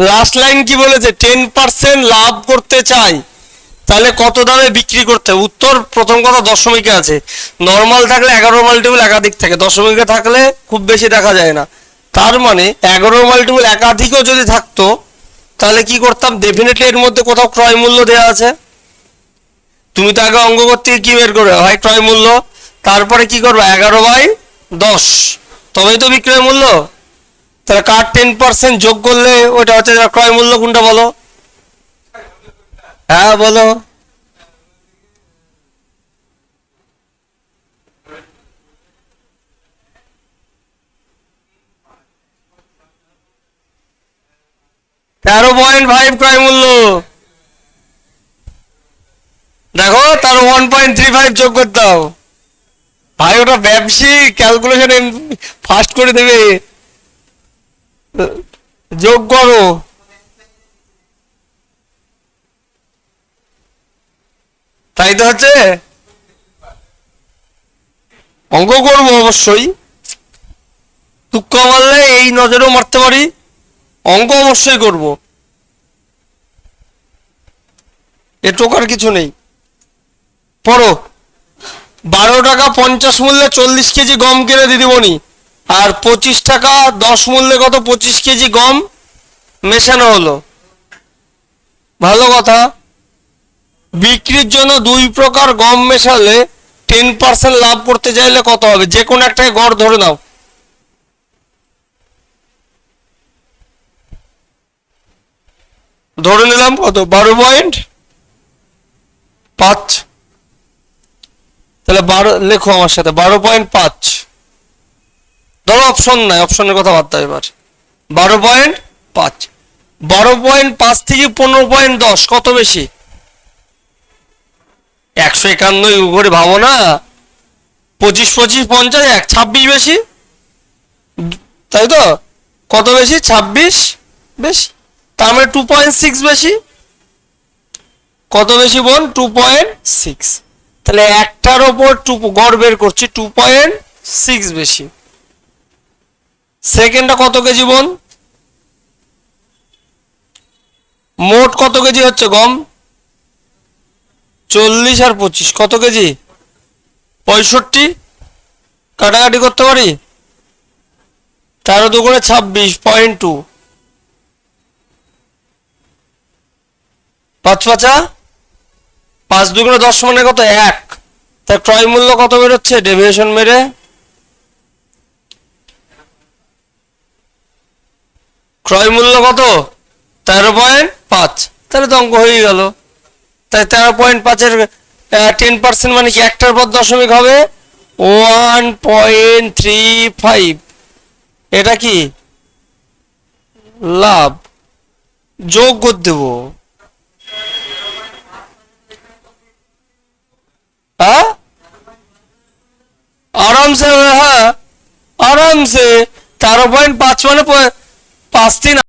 Last line কি বলেছে? 10% লাভ করতে চাই, তাহলে কত দামে বিক্রি করতে হবে? উত্তর প্রথম কথা দশমিকে আছে। নর্মাল থাকলে 11 মাল্টিপল একাধিক থাকে, দশমিকে থাকলে খুব বেশি দেখা যায় না। তার মানে 11 মাল্টিপল একাধিকও যদি থাকতো তাহলে কি করতাম? ডেফিনেটলি এর মধ্যে কোথাও ক্রয় মূল্য দেওয়া আছে। তুমি তো আগে অঙ্ক করতে কি বের করবে? হয় ক্রয় মূল্য, তারপরে কি করবে? 11/10, তবেই তো বিক্রয় মূল্য। তাহলে কার 10% যোগ করলে ওটা হচ্ছে ক্রয় মূল্য, কোনটা বলো? হ্যাঁ বলো। $13.5 ক্রয় মূল্য। দেখো তার 1.35 যোগ করতে হবে। ভাই ওটা ব্যবসায়ী ক্যালকুলেশন ফাস্ট করে দেবে, যোগ করো। তাই তো হচ্ছে, অঙ্ক করবো অবশ্যই। তুক্কা মারলে এই নজরেও মারতে পারি, অঙ্ক অবশ্যই করব, এ টোকার কিছু নেই। পড়ো। 12 টাকা 50 মূল্যে 40 কেজি গম কিনে দিদিমণি, আর 25 টাকা 10 মূল্যে কত 25 কেজি গম মেশানো হলো। ভালো কথা। বিক্রির জন্য 2 প্রকার গম মেশালে 10% লাভ করতে চাইলে কত হবে? যে কোনো একটাকে গড় ধরে নাও। ধরে নিলাম কত? 12.5। তাহলে 12 লেখো আমার সাথে, 12.5। ধরো অপশন নাই, অপশনের কথা বাদ দাও এবার। 12.5, 12.5 থেকে 15.10 কত বেশি? 151 উপরে ভাবো না। 25 25 50 26 বেশি, তাই তো? কত বেশি? 26 বেশি, তার মানে 2.6 বেশি। কত বেশি বোন? 2.6। তাহলে একটার ওপর গড় বের করছি, 2.6 বেশি। সেকেন্ডটা কত কেজি বোন? মোট কত কেজি হচ্ছে গম? 40 আর 25 কত কেজি? 65। কাটাকাটি করতে পারি? 13 দুগুণে 26.2, 5 5 5 দুগুণে 10 মানে কত? 1। তার ক্রয় মূল্য কত বেরোচ্ছে ডেভিয়েশন মেরে? ক্রয় মূল্য কত? 13.5। তাহলে তো অঙ্ক হয়ে গেল। তাই 13.5-এর 10% মানে কি? একটার পর দশমিক হবে 1.35। এটা কি লাভ? যোগ করে দেবো। হ্যাঁ আরামসে, হ্যাঁ আরামসে। 13.5 মানে 5 3